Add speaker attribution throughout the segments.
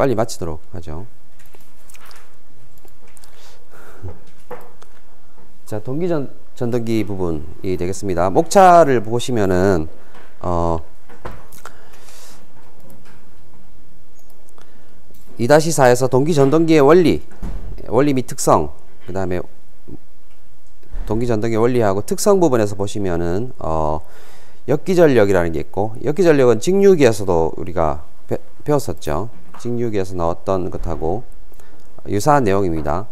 Speaker 1: 빨리 마치도록 하죠. 자, 전동기 부분이 되겠습니다. 목차를 보시면은 2-4에서 동기 전동기의 원리 및 특성, 그 다음에 동기 전동기의 원리하고 특성 부분에서 보시면은 역기전력이라는 게 있고, 역기전력은 직류기에서도 우리가 배웠었죠. 직류기에서 나왔던 것하고 유사한 내용입니다.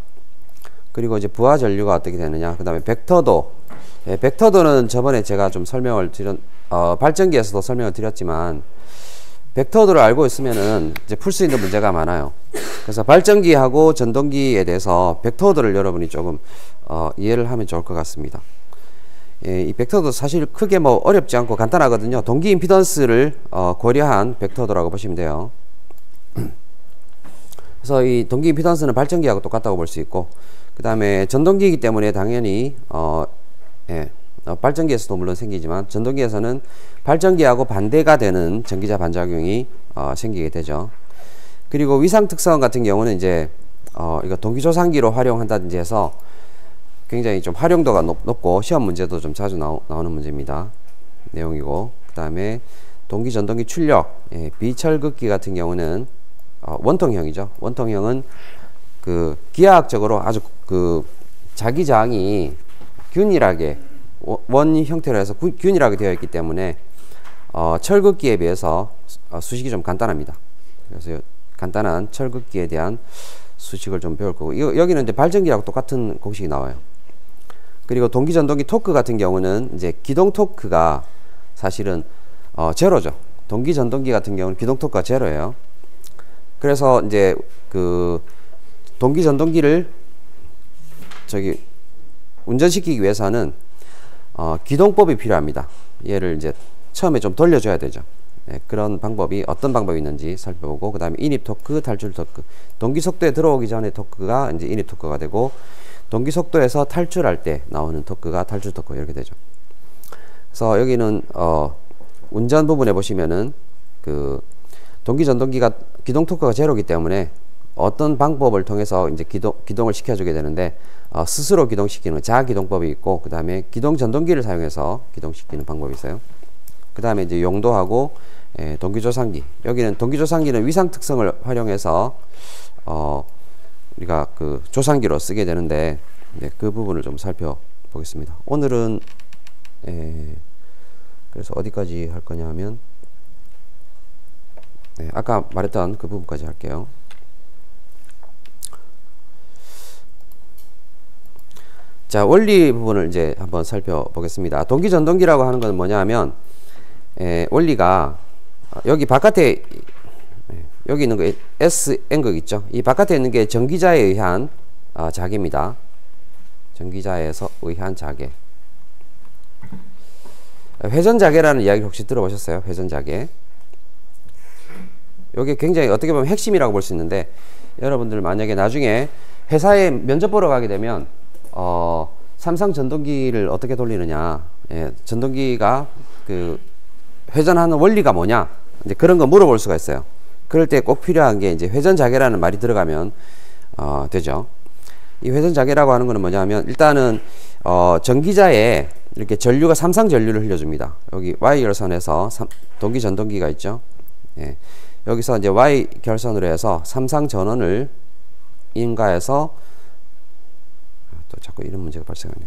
Speaker 1: 그리고 이제 부하 전류가 어떻게 되느냐, 그 다음에 벡터도, 벡터도는 저번에 제가 좀 설명을 발전기에서도 설명을 드렸지만, 벡터도를 알고 있으면은 이제 풀 수 있는 문제가 많아요. 그래서 발전기하고 전동기에 대해서 벡터도를 여러분이 조금 이해를 하면 좋을 것 같습니다. 이 벡터도 사실 크게 뭐 어렵지 않고 간단하거든요. 동기 임피던스를 고려한 벡터도라고 보시면 돼요. 그래서 이 동기 임피던스는 발전기하고 똑같다고 볼 수 있고, 그 다음에 전동기이기 때문에 당연히 발전기에서도 물론 생기지만 전동기에서는 발전기하고 반대가 되는 전기자 반작용이 생기게 되죠. 그리고 위상 특성 같은 경우는 이제 이거 동기조상기로 활용한다든지 해서 굉장히 좀 활용도가 높고 시험 문제도 좀 자주 나오는 문제입니다. 내용이고, 그 다음에 동기 전동기 출력, 비철극기 같은 경우는 원통형이죠. 원통형은 그 기하학적으로 아주 그 자기장이 균일하게 원 형태로 해서 균일하게 되어 있기 때문에 철극기에 비해서 수식이 좀 간단합니다. 그래서 간단한 철극기에 대한 수식을 좀 배울 거고, 여기는 이제 발전기하고 똑같은 공식이 나와요. 그리고 동기 전동기 토크 같은 경우는 이제 기동 토크가 사실은 제로죠. 동기 전동기 같은 경우는 기동 토크가 제로예요. 그래서 이제 그 동기 전동기를 운전시키기 위해서는 기동법이 필요합니다. 얘를 이제 처음에 좀 돌려줘야 되죠. 그런 방법이 어떤 방법이 있는지 살펴보고, 그 다음에 인입 토크, 탈출 토크. 동기 속도에 들어오기 전에 토크가 이제 인입 토크가 되고, 동기 속도에서 탈출할 때 나오는 토크가 탈출 토크, 이렇게 되죠. 그래서 여기는 운전 부분에 보시면은 그 동기 전동기가 기동 토크가 제로이기 때문에 어떤 방법을 통해서 이제 기동을 시켜주게 되는데, 스스로 기동시키는 자기동법이 있고, 그 다음에 기동 전동기를 사용해서 기동시키는 방법이 있어요. 그 다음에 이제 용도하고 동기조상기. 여기는 동기조상기는 위상 특성을 활용해서 우리가 그 조상기로 쓰게 되는데, 그 부분을 좀 살펴보겠습니다. 오늘은 그래서 어디까지 할 거냐 하면 아까 말했던 그 부분까지 할게요. 자, 원리 부분을 이제 한번 살펴보겠습니다. 동기 전동기라고 하는 건 뭐냐 하면 원리가 여기 바깥에 여기 있는 거 Sn극 있죠. 이 바깥에 있는 게 전기자에 의한 자개입니다. 전기자에서 의한 자개. 회전자개라는 이야기 혹시 들어보셨어요? 회전자개. 이게 굉장히 어떻게 보면 핵심이라고 볼 수 있는데, 여러분들 만약에 나중에 회사에 면접 보러 가게 되면 삼성 전동기를 어떻게 돌리느냐, 전동기가 그 회전하는 원리가 뭐냐, 이제 그런 거 물어볼 수가 있어요. 그럴 때 꼭 필요한 게 이제 회전자개라는 말이 들어가면 되죠. 이 회전자개라고 하는 거는 뭐냐면, 일단은 전기자에 이렇게 전류가 삼상 전류를 흘려줍니다. 여기 Y 결선에서 동기 전동기가 있죠. 여기서 이제 Y 결선으로 해서 삼상 전원을 인가해서, 또 자꾸 이런 문제가 발생하네.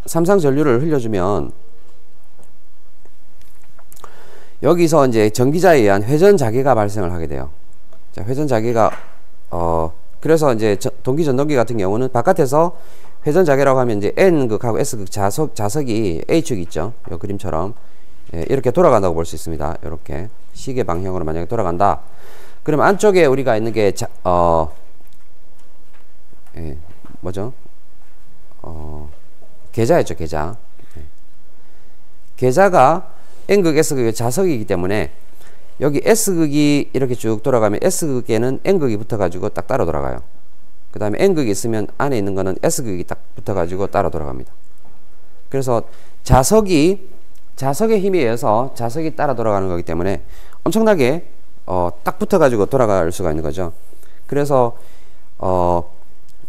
Speaker 1: 삼상 전류를 흘려주면 여기서 이제 전기자에 의한 회전 자개가 발생을 하게 돼요. 자, 회전 자개가 그래서 이제 동기 전동기 같은 경우는 바깥에서 회전 자개라고 하면 이제 N극하고 S극 자석이 H축 있죠. 이 그림처럼 이렇게 돌아간다고 볼 수 있습니다. 이렇게 시계 방향으로 만약에 돌아간다. 그럼 안쪽에 우리가 있는 게 뭐죠? 계자였죠, 계자. 계자가 N극, S극의 자석이기 때문에 여기 S극이 이렇게 쭉 돌아가면 S극에는 N극이 붙어가지고 딱 따라 돌아가요. 그 다음에 N극이 있으면 안에 있는 거는 S극이 딱 붙어가지고 따라 돌아갑니다. 그래서 자석이 자석의 힘에 의해서 자석이 따라 돌아가는 거기 때문에 엄청나게 딱 붙어가지고 돌아갈 수가 있는 거죠. 그래서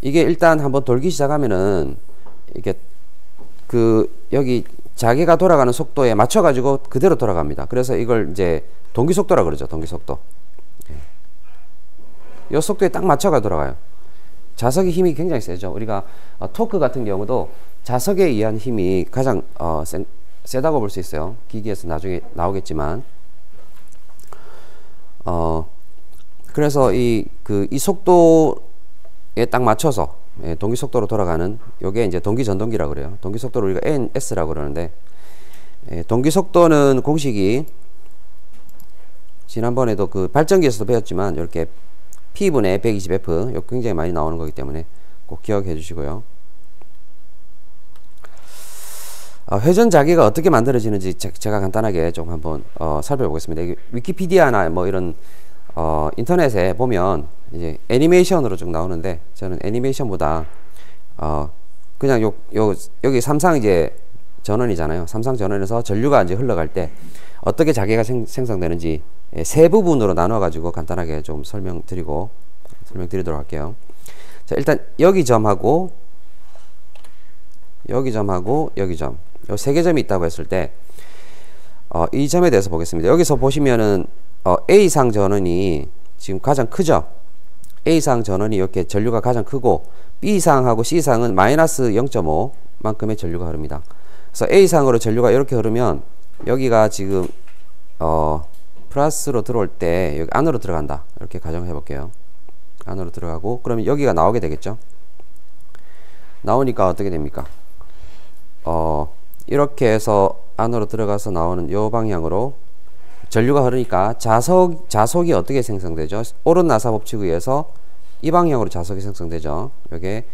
Speaker 1: 이게 일단 한번 돌기 시작하면은 이게 여기 자개가 돌아가는 속도에 맞춰가지고 그대로 돌아갑니다. 그래서 이걸 이제 동기속도라 그러죠. 동기속도. 이 속도에 딱 맞춰가 돌아가요. 자석의 힘이 굉장히 세죠. 우리가 토크 같은 경우도 자석에 의한 힘이 가장 세다고 볼 수 있어요. 기기에서 나중에 나오겠지만. 그래서 이 속도에 딱 맞춰서 동기 속도로 돌아가는 요게 이제 동기 전동기라고 그래요. 동기 속도를 우리가 NS라고 그러는데, 동기 속도는 공식이 지난번에도 그 발전기에서도 배웠지만 이렇게 P분의 120F 요 굉장히 많이 나오는 거기 때문에 꼭 기억해 주시고요. 회전 자개가 어떻게 만들어지는지 제가 간단하게 좀 한번 살펴보겠습니다. 위키피디아나 뭐 이런 인터넷에 보면 이제 애니메이션으로 쭉 나오는데, 저는 애니메이션보다 그냥 여기 삼상 이제 전원이잖아요. 삼상 전원에서 전류가 이제 흘러갈 때 어떻게 자개가 생성되는지 세 부분으로 나눠 가지고 간단하게 좀 설명드리도록 할게요. 자, 일단 여기 점하고 여기 점하고 여기 점, 요 세 개 점이 있다고 했을 때 이 점에 대해서 보겠습니다. 여기서 보시면은 A상 전원이 지금 가장 크죠. A상 전원이 이렇게 전류가 가장 크고, B상하고 C상은 마이너스 0.5 만큼의 전류가 흐릅니다. 그래서 A상으로 전류가 이렇게 흐르면 여기가 지금 플러스로 들어올 때 여기 안으로 들어간다, 이렇게 가정해 볼게요. 안으로 들어가고, 그러면 여기가 나오게 되겠죠. 나오니까 어떻게 됩니까? 이렇게 해서 안으로 들어가서 나오는 요 방향으로 전류가 흐르니까 자석이 어떻게 생성되죠? 오른 나사 법칙에 의해서 이 방향으로 자석이 생성되죠. 이게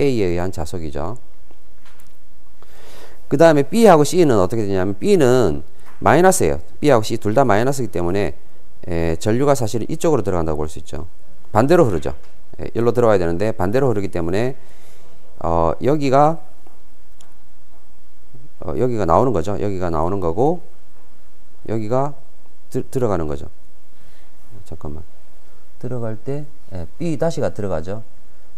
Speaker 1: A에 의한 자석이죠. 그 다음에 B하고 C는 어떻게 되냐면, B는 마이너스예요. B하고 C 둘 다 마이너스이기 때문에 전류가 사실 이쪽으로 들어간다고 볼 수 있죠. 반대로 흐르죠. 여기로 들어와야 되는데 반대로 흐르기 때문에 여기가 나오는 거죠. 여기가 나오는 거고, 여기가 들어가는 거죠. 잠깐만. 들어갈 때 B 다시가 들어가죠.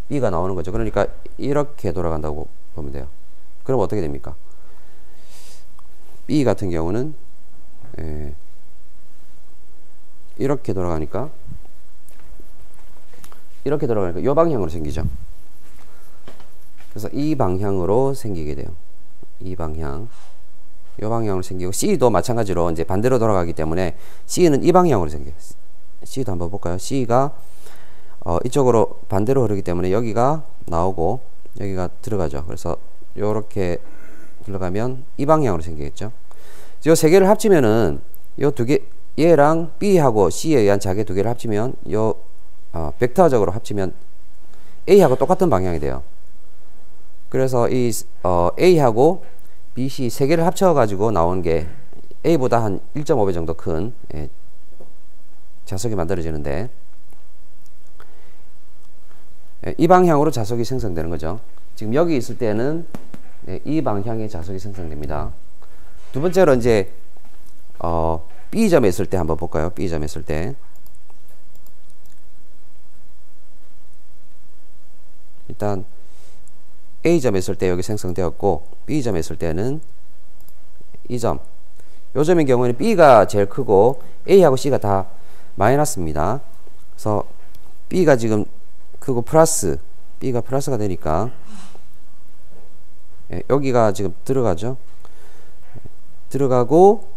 Speaker 1: B가 나오는 거죠. 그러니까 이렇게 돌아간다고 보면 돼요. 그럼 어떻게 됩니까? B 같은 경우는 이렇게 돌아가니까 이 방향으로 생기죠. 그래서 이 방향으로 생기게 돼요. 이 방향으로 생기고, C도 마찬가지로 이제 반대로 돌아가기 때문에 C는 이 방향으로 생겨요. C도 한번 볼까요? C가 이쪽으로 반대로 흐르기 때문에 여기가 나오고 여기가 들어가죠. 그래서 요렇게 들어가면 이 방향으로 생기겠죠. 요 세 개를 합치면은 요 두 개, 얘랑 B하고 C에 의한 자개 두 개를 합치면 벡터적으로 합치면 A하고 똑같은 방향이 돼요. 그래서 이 A하고 B, C 세 개를 합쳐가지고 나온 게 A보다 한 1.5배 정도 큰 자석이 만들어지는데, 이 방향으로 자석이 생성되는 거죠. 지금 여기 있을 때는 이 방향의 자석이 생성됩니다. 두 번째로 이제 B점에 있을 때 한번 볼까요? B점에 있을 때 일단 A점에 있을 때 여기 생성되었고, B점에 있을 때는 이 점, 요 점의 경우에는 B가 제일 크고 A하고 C가 다 마이너스입니다. 그래서 B가 지금 크고 플러스, B가 플러스가 되니까 여기가 지금 들어가죠. 들어가고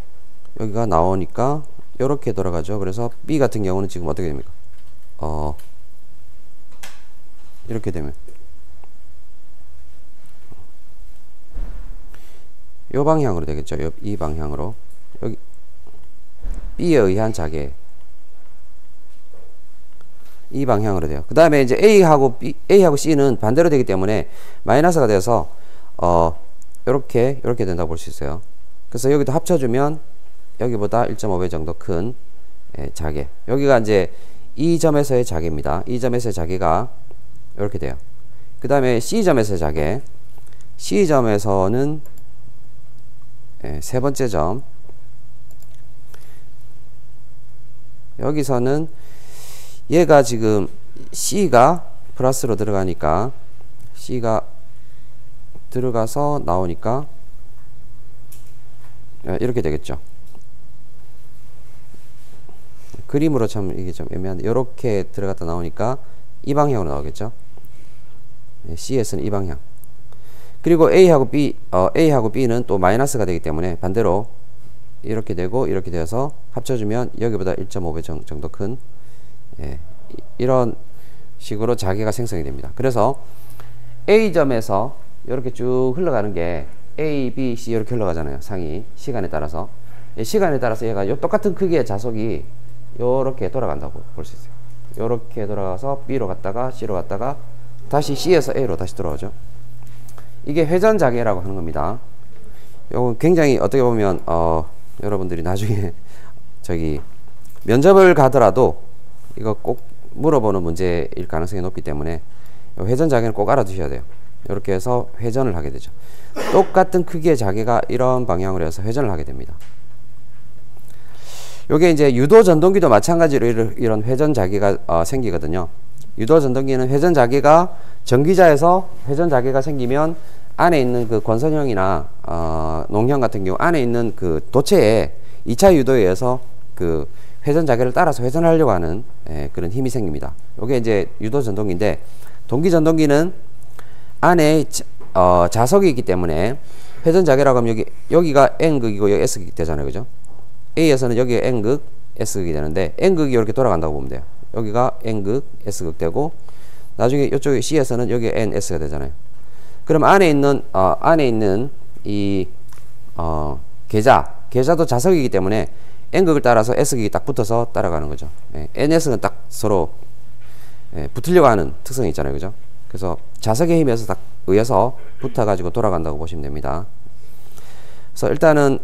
Speaker 1: 여기가 나오니까 이렇게 돌아가죠. 그래서 B 같은 경우는 지금 어떻게 됩니까? 이렇게 되면 이 방향으로 되겠죠. 이 방향으로, 여기 B에 의한 자개 이 방향으로 돼요. 그 다음에 이제 A하고 C는 반대로 되기 때문에 마이너스가 돼서 이렇게 된다고 볼 수 있어요. 그래서 여기도 합쳐주면 여기보다 1.5배 정도 큰 자개, 여기가 이제 이 점에서의 자개입니다. 이 점에서의 자개가 이렇게 돼요. 그 다음에 C점에서의 자개, C점에서는 세 번째 점. 여기서는 얘가 지금 C가 플러스로 들어가니까 C가 들어가서 나오니까 이렇게 되겠죠. 그림으로 참 이게 좀 애매한데 이렇게 들어갔다 나오니까 이 방향으로 나오겠죠. C에서는 이 방향. 그리고 A하고 B는 또 마이너스가 되기 때문에 반대로 이렇게 되고 이렇게 되어서 합쳐주면 여기보다 1.5배 정도 큰 이런 식으로 자개가 생성이 됩니다. 그래서 A점에서 이렇게 쭉 흘러가는 게 A, B, C 이렇게 흘러가잖아요. 상이 시간에 따라서 얘가 똑같은 크기의 자석이 이렇게 돌아간다고 볼 수 있어요. 이렇게 돌아가서 B로 갔다가 C로 갔다가 다시 C에서 A로 다시 돌아오죠. 이게 회전 자개라고 하는 겁니다. 이건 굉장히 어떻게 보면 여러분들이 나중에 저기 면접을 가더라도 이거 꼭 물어보는 문제일 가능성이 높기 때문에 회전 자개는 꼭 알아두셔야 돼요. 이렇게 해서 회전을 하게 되죠. 똑같은 크기의 자개가 이런 방향으로 해서 회전을 하게 됩니다. 요게 이제 유도 전동기도 마찬가지로 이런 회전 자개가 생기거든요. 유도 전동기는 회전 자개가 전기자에서 회전 자개가 생기면 안에 있는 그 권선형이나 농형 같은 경우 안에 있는 그 도체에 2차 유도에 의해서 그 회전 자개를 따라서 회전하려고 하는 그런 힘이 생깁니다. 요게 이제 유도 전동기인데, 동기 전동기는 안에 자석이 있기 때문에 회전 자개라고 하면 여기가 N극이고 여기 S극이 되잖아요. 그죠? A에서는 여기에 N극, S극이 되는데 N극이 이렇게 돌아간다고 보면 돼요. 여기가 N극, S극 되고 나중에 이쪽에 C에서는 여기에 NS가 되잖아요. 그럼 안에 있는 이 계좌도 자석이기 때문에 N극을 따라서 S극이 딱 붙어서 따라가는 거죠. NS는 딱 서로 붙으려고 하는 특성이 있잖아요. 그죠? 그래서 자석의 힘에서 딱 의해서 붙어가지고 돌아간다고 보시면 됩니다. 그래서 일단은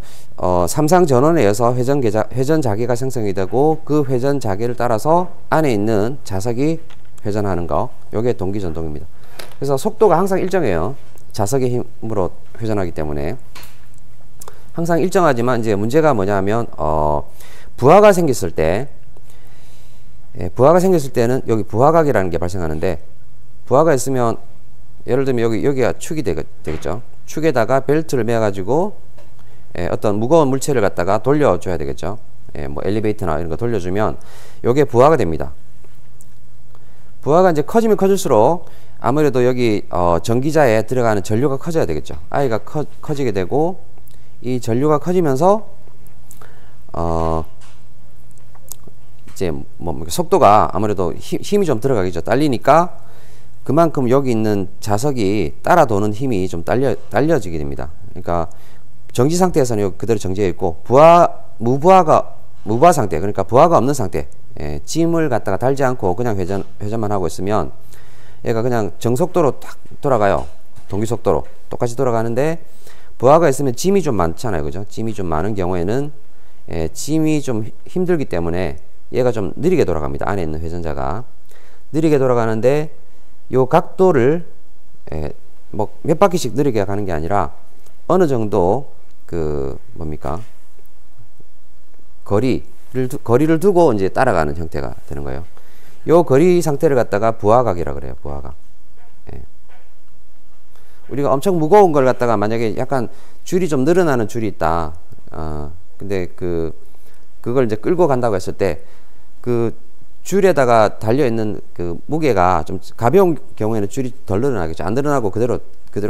Speaker 1: 삼상 전원에 의해서 회전 자개가 생성이 되고 그 회전 자개를 따라서 안에 있는 자석이 회전하는 거, 요게 동기 전동입니다. 그래서 속도가 항상 일정해요. 자석의 힘으로 회전하기 때문에 항상 일정하지만 이제 문제가 뭐냐면 부하가 생겼을 때는 여기 부하각이라는 게 발생하는데, 부하가 있으면 예를 들면 여기가 축이 되겠죠. 축에다가 벨트를 매어 가지고 어떤 무거운 물체를 갖다가 돌려줘야 되겠죠. 뭐 엘리베이터나 이런 거 돌려주면 요게 부하가 됩니다. 부하가 이제 커지면 커질수록 아무래도 여기 전기자에 들어가는 전류가 커져야 되겠죠. I가 커지게 되고, 이 전류가 커지면서 이제 뭐 속도가 아무래도 힘이 좀 들어가겠죠. 딸리니까 그만큼 여기 있는 자석이 따라 도는 힘이 좀 딸려지게 됩니다. 그러니까 정지 상태에서는 그대로 정지해 있고 무부하 상태, 그러니까 부하가 없는 상태, 짐을 갖다가 달지 않고 그냥 회전만 하고 있으면 얘가 그냥 정속도로 딱 돌아가요. 동기속도로 똑같이 돌아가는데, 부하가 있으면 짐이 좀 많잖아요. 그죠? 짐이 좀 많은 경우에는 짐이 좀 힘들기 때문에 얘가 좀 느리게 돌아갑니다. 안에 있는 회전자가 느리게 돌아가는데, 요 각도를 뭐 몇 바퀴씩 느리게 가는 게 아니라 어느 정도 그 뭡니까, 거리를 두고 이제 따라가는 형태가 되는 거예요. 요 거리 상태를 갖다가 부하각이라 그래요. 부하각. 우리가 엄청 무거운 걸 갖다가 만약에 약간 줄이 좀 늘어나는 줄이 있다. 근데 그걸 이제 끌고 간다고 했을 때 그 줄에다가 달려있는 그 무게가 좀 가벼운 경우에는 줄이 덜 늘어나겠죠. 안 늘어나고 그대로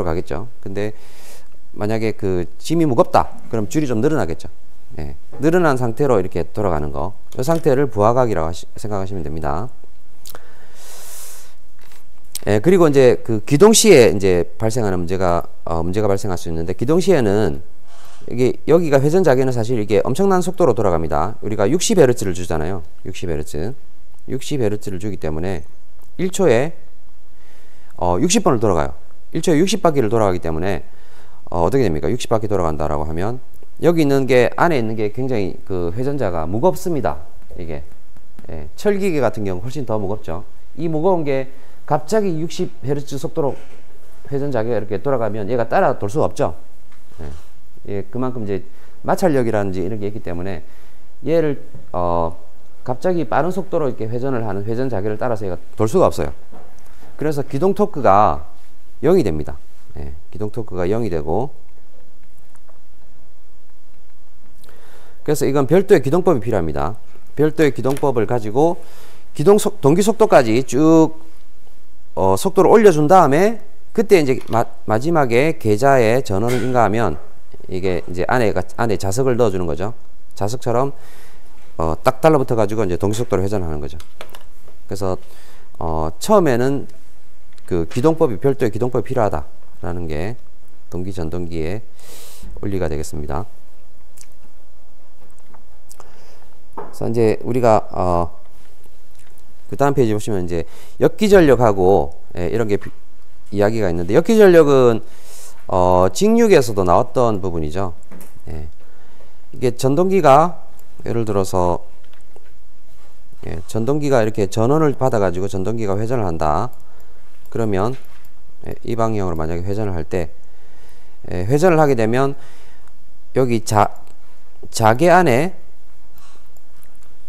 Speaker 1: 가겠죠. 근데 만약에 그 짐이 무겁다. 그럼 줄이 좀 늘어나겠죠. 늘어난 상태로 이렇게 돌아가는 거. 이 상태를 부하각이라고 생각하시면 됩니다. 그리고 이제 그 기동 시에 이제 발생하는 문제가 발생할 수 있는데, 기동 시에는 여기가 회전 자개는 사실 이게 엄청난 속도로 돌아갑니다. 우리가 60Hz를 주잖아요. 60Hz를 주기 때문에 1초에 60번을 돌아가요. 1초에 60바퀴를 돌아가기 때문에 어떻게 됩니까? 60바퀴 돌아간다라고 하면 여기 있는 게, 안에 있는 게 굉장히 그 회전자가 무겁습니다. 이게 철기계 같은 경우 훨씬 더 무겁죠. 이 무거운 게 갑자기 60Hz 속도로 회전 자개가 이렇게 돌아가면 얘가 따라 돌 수가 없죠. 예, 그만큼 이제 마찰력이라든지 이런 게 있기 때문에 얘를 갑자기 빠른 속도로 이렇게 회전을 하는 회전 자기를 따라서 얘가 돌 수가 없어요. 그래서 기동 토크가 0이 됩니다. 예, 기동 토크가 0이 되고, 그래서 이건 별도의 기동법이 필요합니다. 별도의 기동법을 가지고 동기 속도까지 쭉 속도를 올려준 다음에 그때 이제 마지막에 계좌에 전원을 인가하면 이게 이제 안에 자석을 넣어주는 거죠. 자석처럼 딱 달라붙어 가지고 이제 동기 속도로 회전하는 거죠. 그래서 처음에는 그 기동법이 별도의 기동법이 필요하다라는 게 동기 전동기의 원리가 되겠습니다. 그래서 이제 우리가 그 다음 페이지 보시면 이제 역기전력하고 이런 게 이야기가 있는데, 역기전력은 직육에서도 나왔던 부분이죠. 예. 이게 전동기가 예를 들어서 전동기가 이렇게 전원을 받아 가지고 전동기가 회전을 한다. 그러면 이 방향으로 만약에 회전을 할 때 회전을 하게 되면 여기 자개 안에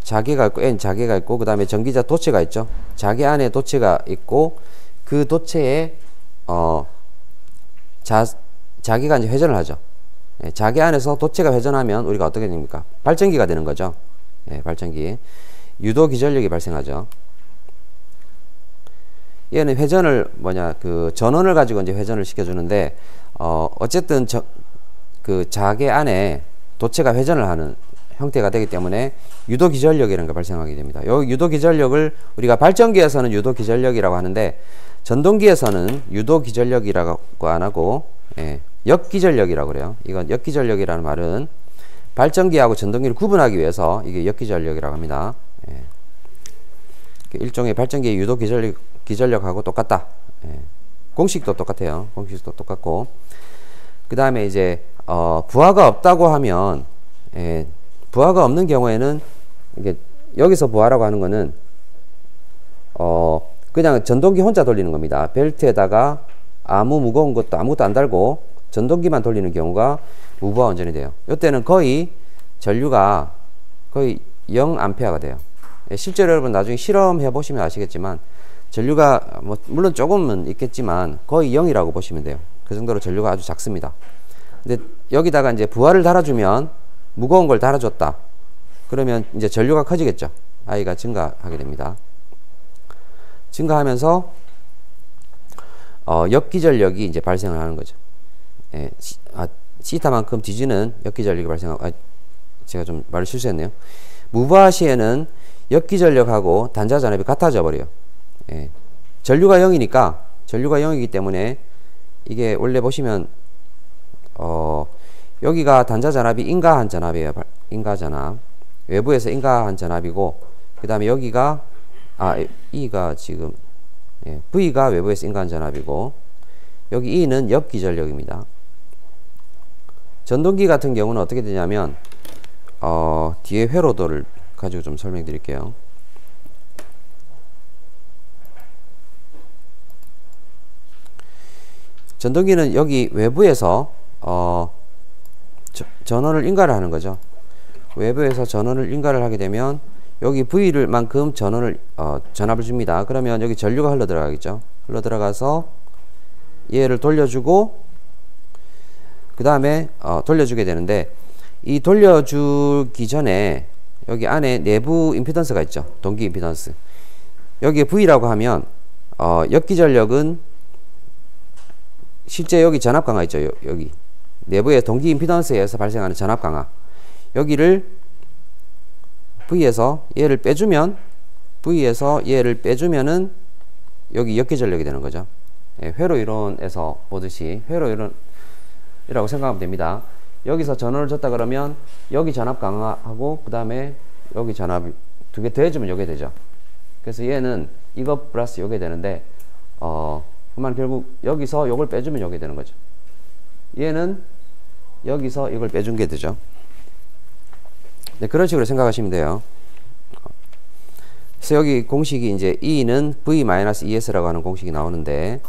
Speaker 1: 자개가 있고 N 자개가 있고, 그 다음에 전기자 도체가 있죠. 자개 안에 도체가 있고, 그 도체에 자개가 이제 회전을 하죠. 예, 자개 안에서 도체가 회전하면 우리가 어떻게 됩니까? 발전기가 되는 거죠. 예, 발전기. 유도 기전력이 발생하죠. 얘는 회전을 그 전원을 가지고 이제 회전을 시켜주는데, 어쨌든 그 자개 안에 도체가 회전을 하는 형태가 되기 때문에 유도 기전력이라는 게 발생하게 됩니다. 이 유도 기전력을 우리가 발전기에서는 유도 기전력이라고 하는데, 전동기에서는 유도 기전력이라고 안 하고 역기전력이라고 그래요. 이건 역기전력이라는 말은 발전기하고 전동기를 구분하기 위해서 이게 역기전력이라고 합니다. 일종의 발전기의 유도 기전력하고 똑같다. 공식도 똑같아요. 공식도 똑같고, 그 다음에 이제 부하가 없다고 하면, 부하가 없는 경우에는 이게 여기서 부하라고 하는 거는 그냥 전동기 혼자 돌리는 겁니다. 벨트에다가 아무 무거운 것도 아무것도 안 달고 전동기만 돌리는 경우가 무부하 운전이 돼요. 이때는 거의 전류가 거의 0A가 돼요. 실제로 여러분 나중에 실험해 보시면 아시겠지만 전류가 물론 조금은 있겠지만 거의 0이라고 보시면 돼요. 그 정도로 전류가 아주 작습니다. 근데 여기다가 이제 부하를 달아주면, 무거운 걸 달아줬다. 그러면 이제 전류가 커지겠죠. I가 증가하게 됩니다. 증가하면서 역기전력이 이제 발생을 하는 거죠. 시타만큼 뒤지는 역기전력이 발생하고, 제가 좀 말을 실수했네요. 무부하 시에는 역기전력하고 단자전압이 같아져 버려요. 전류가 0이니까, 전류가 0이기 때문에 이게 원래 보시면 여기가 단자전압이 인가한 전압이에요. 인가전압. 외부에서 인가한 전압이고, 그 다음에 여기가 E가 지금 V가 외부에서 인가한 전압이고, 여기 E는 역기전력입니다. 전동기 같은 경우는 어떻게 되냐면 뒤에 회로도를 가지고 좀 설명드릴게요. 전동기는 여기 외부에서 전원을 인가를 하는 거죠. 외부에서 전원을 인가를 하게 되면 여기 V를 만큼 전압을 줍니다. 그러면 여기 전류가 흘러 들어가겠죠. 흘러 들어가서 얘를 돌려주고, 그 다음에 돌려주게 되는데, 이 돌려주기 전에 여기 안에 내부 임피던스가 있죠. 동기 임피던스. 여기에 V라고 하면 역기전력은 실제 여기 전압 강화 있죠. 여기 내부의 동기 임피던스에 의해서 발생하는 전압 강화, 여기를 V에서 얘를 빼주면, V에서 얘를 빼주면은 여기 역기전력이 되는 거죠. 회로 이론에서 보듯이 회로 이론이라고 생각하면 됩니다. 여기서 전원을 줬다 그러면 여기 전압 강화하고, 그 다음에 여기 전압 두 개 더해주면 요게 되죠. 그래서 얘는 이거 플러스 요게 되는데, 그러면 결국 여기서 요걸 빼주면 요게 되는 거죠. 얘는 여기서 이걸 빼준 게 되죠. 네, 그런 식으로 생각하시면 돼요. 그래서 여기 공식이 이제 E는 V-ES라고 하는 공식이 나오는데,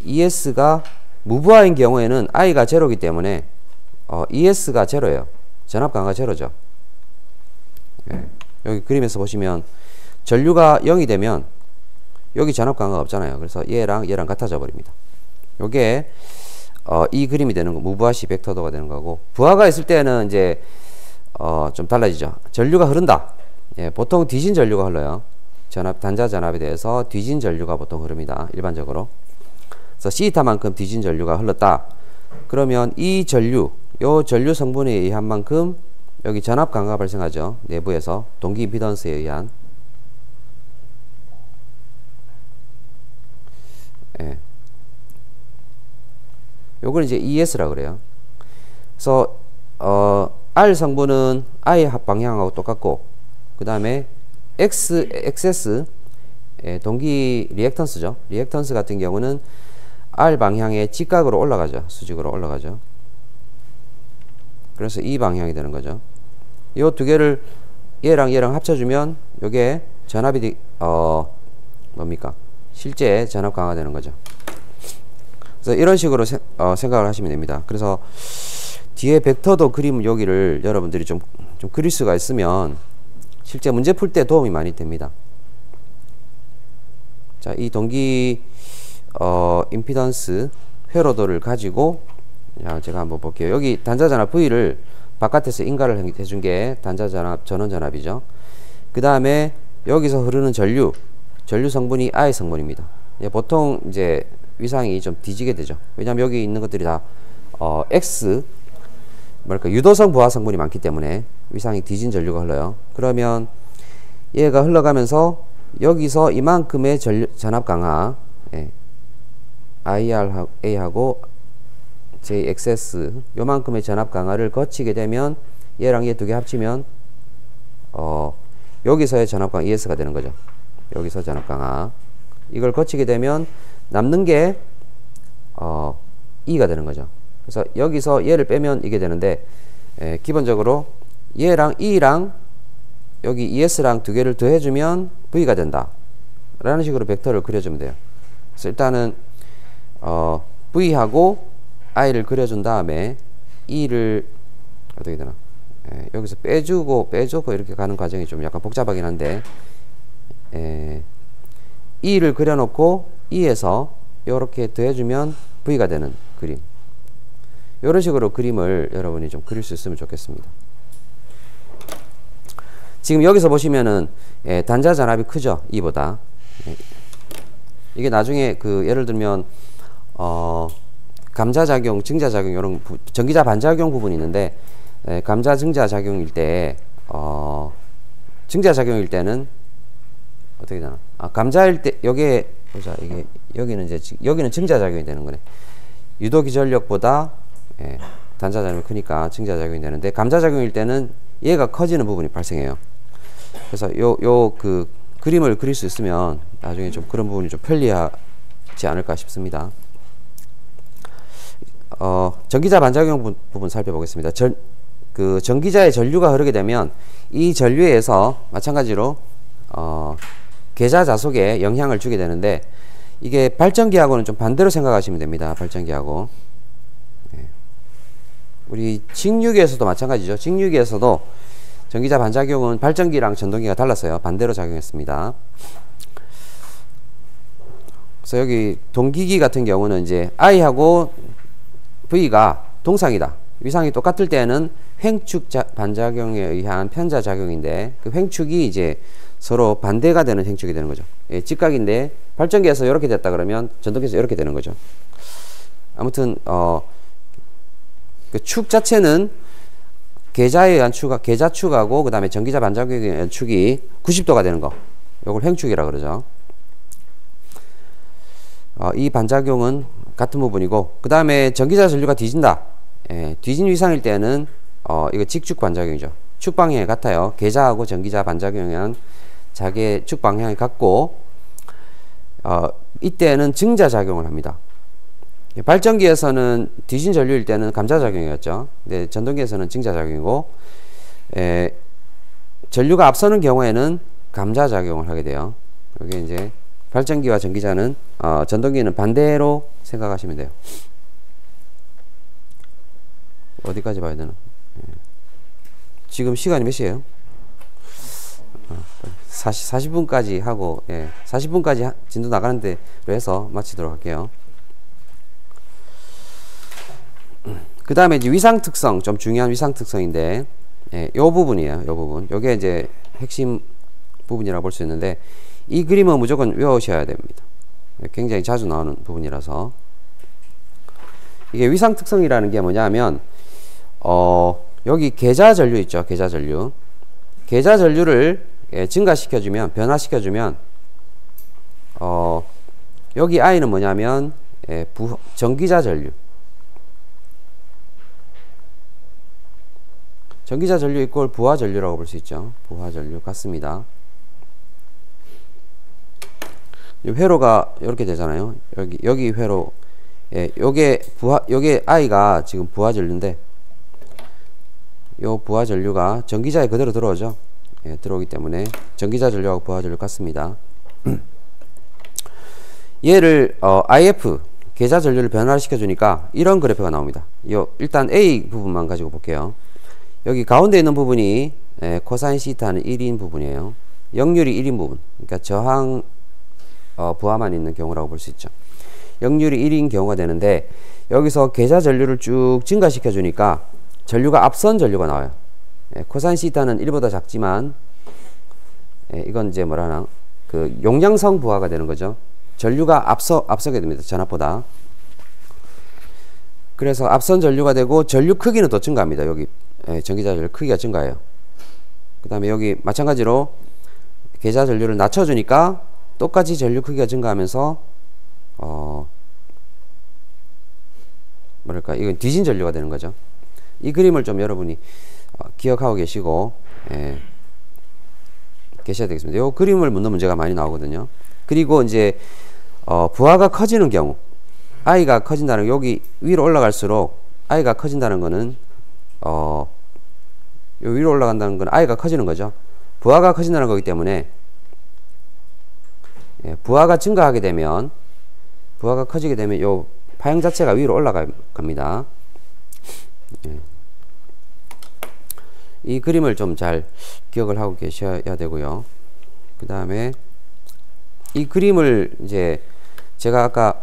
Speaker 1: ES가 무부하인 경우에는 I가 제로이기 때문에 ES가 제로예요. 전압 강화가 제로죠. 예. 여기 그림에서 보시면 전류가 0이 되면 여기 전압 강화가 없잖아요. 그래서 얘랑 같아져 버립니다. 요게 이 그림이 되는 거, 무부하시 벡터도가 되는 거고, 부하가 있을 때는 이제 좀 달라지죠. 전류가 흐른다. 예, 보통 뒤진 전류가 흘러요. 단자 전압에 대해서 뒤진 전류가 보통 흐릅니다. 일반적으로. 그래서 시타만큼 뒤진 전류가 흘렀다. 그러면 이 전류, 요 전류 성분에 의한 만큼 여기 전압 강화가 발생하죠. 내부에서 동기 임피던스에 의한. 예. 요걸 이제 ES라 그래요. 그래서 R 성분은 I 합 방향하고 똑같고, 그 다음에 XS 동기 리액턴스죠. 리액턴스 같은 경우는 R 방향의 직각으로 올라가죠. 수직으로 올라가죠. 그래서 이 방향이 되는 거죠. 이 두 개를 얘랑 합쳐주면 요게 전압이 뭡니까? 실제 전압 강화되는 거죠. 그래서 이런 식으로 생각을 하시면 됩니다. 그래서 뒤에 벡터도 그림 여기를 여러분들이 좀 그릴 수가 있으면 실제 문제 풀 때 도움이 많이 됩니다. 자, 이 동기 임피던스 회로도를 가지고, 자, 제가 한번 볼게요. 여기 단자전압 V를 바깥에서 인가를 해준 게 단자전압 전원전압이죠. 그 다음에 여기서 흐르는 전류 성분이 I 성분입니다. 보통 이제 위상이 좀 뒤지게 되죠. 왜냐하면 여기 있는 것들이 다 X 유도성 부하 성분이 많기 때문에 위상이 뒤진 전류가 흘러요. 그러면 얘가 흘러가면서 여기서 이만큼의 전압 강화, 예, IRA하고 JXS 요만큼의 전압 강화를 거치게 되면 얘랑 얘 두 개 합치면 여기서의 전압 강화 ES가 되는 거죠. 여기서 전압 강화 이걸 거치게 되면 남는 게 E가 되는 거죠. 그래서 여기서 얘를 빼면 이게 되는데, 기본적으로 얘랑 E랑 여기 ES랑 두 개를 더해주면 V가 된다 라는 식으로 벡터를 그려주면 돼요. 그래서 일단은 V하고 I를 그려준 다음에 E를 어떻게 되나, 여기서 빼주고 이렇게 가는 과정이 좀 약간 복잡하긴 한데, E를 그려놓고 E에서 이렇게 더해주면 V가 되는 그림, 이런 식으로 그림을 여러분이 좀 그릴 수 있으면 좋겠습니다. 지금 여기서 보시면은 단자 전압이 크죠, E보다. 이게 나중에 예를 들면 감자작용, 증자작용 이런 전기자 반작용 부분이 있는데, 감자 증자작용일 때 증자작용일 때는 어떻게 되나? 감자일 때 여기에 보자. 이게 여기는 증자작용이 되는 거네. 유도기전력보다 단자작용이 크니까 증자작용이 되는데, 감자작용일 때는 얘가 커지는 부분이 발생해요. 그래서 그 그림을 그릴 수 있으면 나중에 좀 그런 부분이 좀 편리하지 않을까 싶습니다. 전기자 반작용 부분 살펴보겠습니다. 전기자의 전류가 흐르게 되면 이 전류에서 마찬가지로 계자 자속에 영향을 주게 되는데, 이게 발전기하고는 좀 반대로 생각하시면 됩니다. 발전기하고 우리 직류기에서도 마찬가지죠. 직류기에서도 전기자 반작용은 발전기랑 전동기가 달라서요, 반대로 작용했습니다. 그래서 여기 동기기 같은 경우는 이제 I하고 V가 동상이다, 위상이 똑같을 때는 횡축 반작용에 의한 편자작용인데, 그 횡축이 이제 서로 반대가 되는 횡축이 되는 거죠. 직각인데 발전기에서 이렇게 됐다 그러면 전동기에서 이렇게 되는 거죠. 아무튼 그 축 자체는 계자에 의한 계자축하고 그 다음에 전기자 반작용에 의한 축이 90도가 되는 거, 요걸 횡축이라 그러죠. 이 반작용은 같은 부분이고, 그 다음에 전기자 전류가 뒤진다. 뒤진 위상일 때는 이거 직축 반작용이죠. 축 방향이 같아요. 계자하고 전기자 반작용에 의한 자기의 축 방향이 같고, 이때는 증자작용을 합니다. 발전기에서는 뒤진 전류일 때는 감자작용이었죠. 근데 전동기에서는 증자작용이고, 전류가 앞서는 경우에는 감자작용을 하게 돼요. 여기 이제 발전기와 전기자는 전동기는 반대로 생각하시면 돼요. 어디까지 봐야 되나? 지금 시간이 몇 시예요? 40분까지 하고, 40분까지 진도 나가는 대로 해서 마치도록 할게요. 그 다음에 이제 위상 특성, 좀 중요한 위상 특성인데, 요 부분이에요. 요 부분. 요게 이제 핵심 부분이라고 볼 수 있는데, 이 그림은 무조건 외우셔야 됩니다. 굉장히 자주 나오는 부분이라서. 이게 위상 특성이라는 게 뭐냐면, 여기 계좌 전류 있죠. 계좌 전류. 계좌 전류를 증가시켜주면, 변화시켜주면, 여기 I는 뭐냐면, 전기자 전류. 전기자 전류 이꼴 부하 전류라고 볼 수 있죠. 부하 전류 같습니다. 회로가 이렇게 되잖아요. 여기 회로. 요게 I가 지금 부하 전류인데, 요 부하 전류가 전기자에 그대로 들어오죠. 들어오기 때문에 전기자 전류하고 부하 전류 같습니다. 얘를 IF 계좌 전류를 변화시켜 주니까 이런 그래프가 나옵니다. 일단 A 부분만 가지고 볼게요. 여기 가운데 있는 부분이 코사인 시타는 1인 부분이에요. 역률이 1인 부분. 그러니까 저항 부하만 있는 경우라고 볼 수 있죠. 역률이 1인 경우가 되는데, 여기서 계좌 전류를 쭉 증가시켜 주니까 전류가 앞선 전류가 나와요. 코사인 시타는 1보다 작지만, 이건 이제 뭐라나, 그 용량성 부하가 되는 거죠. 전류가 앞서게 됩니다. 전압보다. 그래서 앞선 전류가 되고, 전류 크기는 더 증가합니다. 여기 전기자 전류 크기가 증가해요. 그 다음에 여기 마찬가지로 계좌 전류를 낮춰주니까 똑같이 전류 크기가 증가하면서 뭐랄까, 이건 뒤진 전류가 되는 거죠. 이 그림을 좀 여러분이 기억하고 계시고 계셔야 되겠습니다. 이 그림을 묻는 문제가 많이 나오거든요. 그리고 이제 부하가 커지는 경우, I가 커진다는, 여기 위로 올라갈수록 I가 커진다는 거는 요 위로 올라간다는 건 I가 커지는 거죠. 부하가 커진다는 거기 때문에, 부하가 증가하게 되면, 부하가 커지게 되면 요 파형 자체가 위로 올라갑니다. 이 그림을 좀 잘 기억을 하고 계셔야 되고요. 그 다음에 이 그림을 이제 제가 아까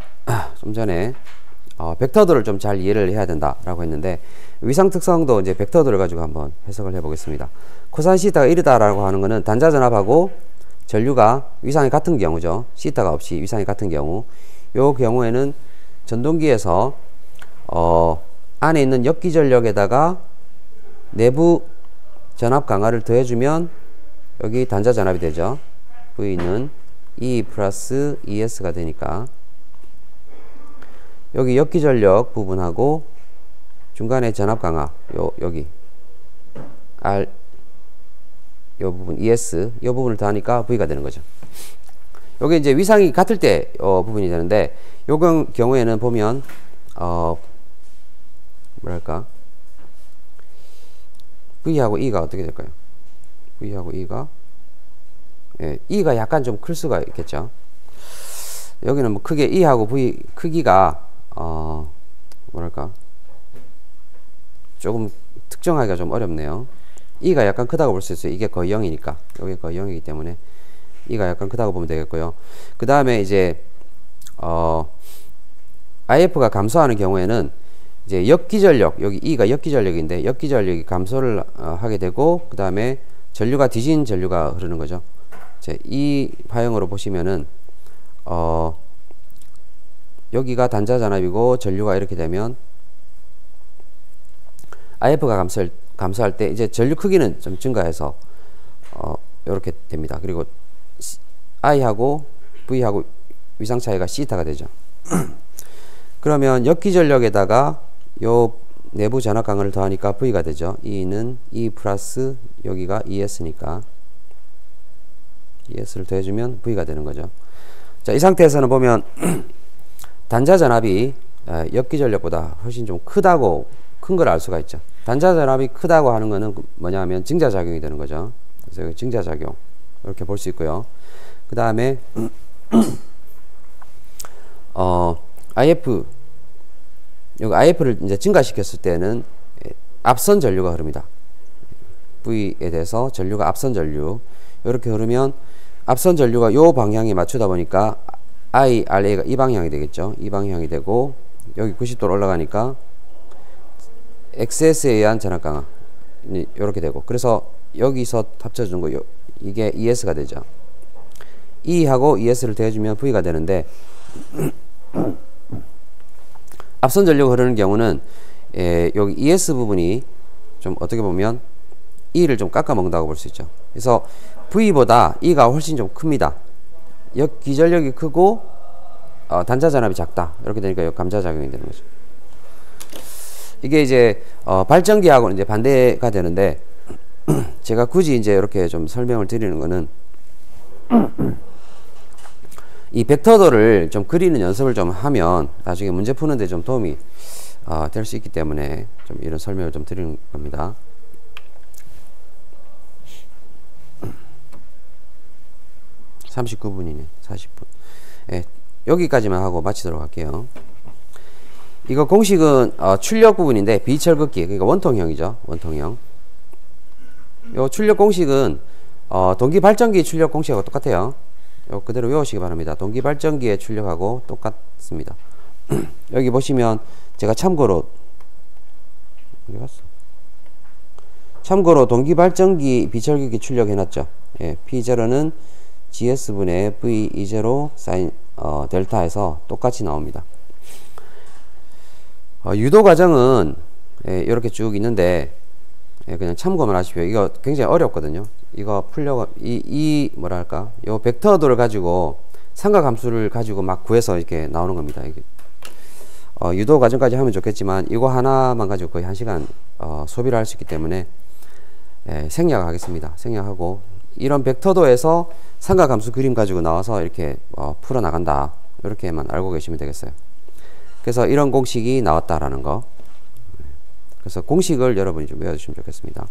Speaker 1: 좀 전에 벡터들을 좀 잘 이해를 해야 된다라고 했는데, 위상 특성도 이제 벡터들을 가지고 한번 해석을 해 보겠습니다. 코사인 시타가 1이다라고 하는 거는 단자 전압하고 전류가 위상이 같은 경우죠. 시타가 없이 위상이 같은 경우. 요 경우에는 전동기에서 안에 있는 역기 전력에다가 내부 전압 강화를 더해주면 여기 단자 전압이 되죠. V는 E 플러스 ES가 되니까, 여기 역기 전력 부분하고 중간에 전압 강화, 여기 R, 요 부분 ES, 요 부분을 더하니까 V가 되는 거죠. 요게 이제 위상이 같을 때 부분이 되는데, 요 경우에는 보면 뭐랄까, V하고 E가 어떻게 될까요? V하고 E가, E가 약간 좀 클 수가 있겠죠. 여기는 뭐 크게 E하고 V 크기가 뭐랄까, 조금 특정하기가 좀 어렵네요. E가 약간 크다고 볼 수 있어요. 이게 거의 0이니까. 여기 거의 0이기 때문에 E가 약간 크다고 보면 되겠고요. 그 다음에 이제 IF가 감소하는 경우에는 이제 역기전력, 여기 E가 역기전력인데 역기전력이 감소를 하게 되고, 그 다음에 전류가 뒤진 전류가 흐르는 거죠. 이 파형으로 보시면은 여기가 단자 전압이고 전류가 이렇게 되면 IF가 감소할 때 이제 전류 크기는 좀 증가해서 이렇게 됩니다. 그리고 I하고 V하고 위상 차이가 시타가 되죠. 그러면 역기 전력에다가 요 내부 전압 강화를 더하니까 V가 되죠. E는 E 플러스 여기가 ES니까 ES를 더해주면 V가 되는 거죠. 자, 이 상태에서는 보면 단자 전압이 역기 전력보다 훨씬 좀 크다고, 큰 걸 알 수가 있죠. 단자 전압이 크다고 하는 거는 뭐냐면 증자작용이 되는 거죠. 그래서 여기 증자작용 이렇게 볼 수 있고요. 그 다음에 IF, 여기 IF를 이제 증가시켰을 때는 앞선 전류가 흐릅니다. V에 대해서 전류가 앞선 전류 이렇게 흐르면 앞선 전류가 요 방향에 맞추다 보니까 IRA가 이 방향이 되겠죠. 이 방향이 되고 여기 90도로 올라가니까 XS에 의한 전압 강화 이렇게 되고 그래서 여기서 합쳐준 거 이게 ES가 되죠. E하고 ES를 더해주면 V가 되는데 앞선 전류가 흐르는 경우는 여기 ES 부분이 좀 어떻게 보면 E를 좀 깎아 먹는다고 볼 수 있죠. 그래서 V보다 E가 훨씬 좀 큽니다. 기전력이 크고 단자 전압이 작다. 이렇게 되니까 감자작용이 되는 거죠. 이게 이제 발전기하고는 이제 반대가 되는데 제가 굳이 이제 이렇게 좀 설명을 드리는 거는 이 벡터도를 좀 그리는 연습을 좀 하면 나중에 문제 푸는데 좀 도움이 될 수 있기 때문에 좀 이런 설명을 좀 드리는 겁니다. (39분이네) 40분. 예, 여기까지만 하고 마치도록 할게요. 이거 공식은 출력 부분인데 비철극기 그러니까 원통형이죠. 원통형. 요 출력 공식은 동기 발전기 출력 공식하고 똑같아요. 요 그대로 외우시기 바랍니다. 동기 발전기의 출력하고 똑같습니다. 여기 보시면 제가 참고로 어디 갔어? 참고로 동기 발전기 비철극기 출력 해놨죠. 예, P0는 GS분의 V20 사인 델타에서 똑같이 나옵니다. 유도 과정은 이렇게 쭉 있는데 그냥 참고만 하십시오. 이거 굉장히 어렵거든요. 이거 풀려고 뭐랄까 요 벡터도를 가지고 삼각함수를 가지고 막 구해서 이렇게 나오는 겁니다. 이게 유도 과정까지 하면 좋겠지만 이거 하나만 가지고 거의 1시간 소비를 할 수 있기 때문에 생략하겠습니다. 생략하고 이런 벡터도에서 삼각함수 그림 가지고 나와서 이렇게 풀어 나간다. 이렇게만 알고 계시면 되겠어요. 그래서 이런 공식이 나왔다라는 거. 그래서 공식을 여러분이 좀 외워주시면 좋겠습니다.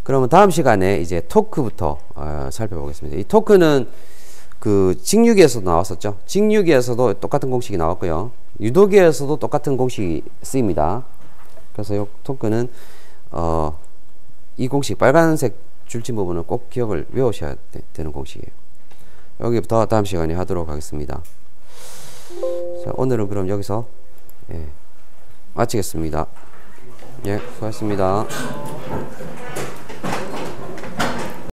Speaker 1: 그러면 다음 시간에 이제 토크부터 살펴보겠습니다. 이 토크는 그 직류기에서도 나왔었죠. 직류기에서도 똑같은 공식이 나왔고요. 유도기에서도 똑같은 공식이 쓰입니다. 그래서 이 토크는 이 공식 빨간색 줄친 부분은 꼭 기억을 외우셔야 되는 공식이에요. 여기부터 다음 시간에 하도록 하겠습니다. 자, 오늘은 그럼 여기서 마치겠습니다. 예, 수고하셨습니다.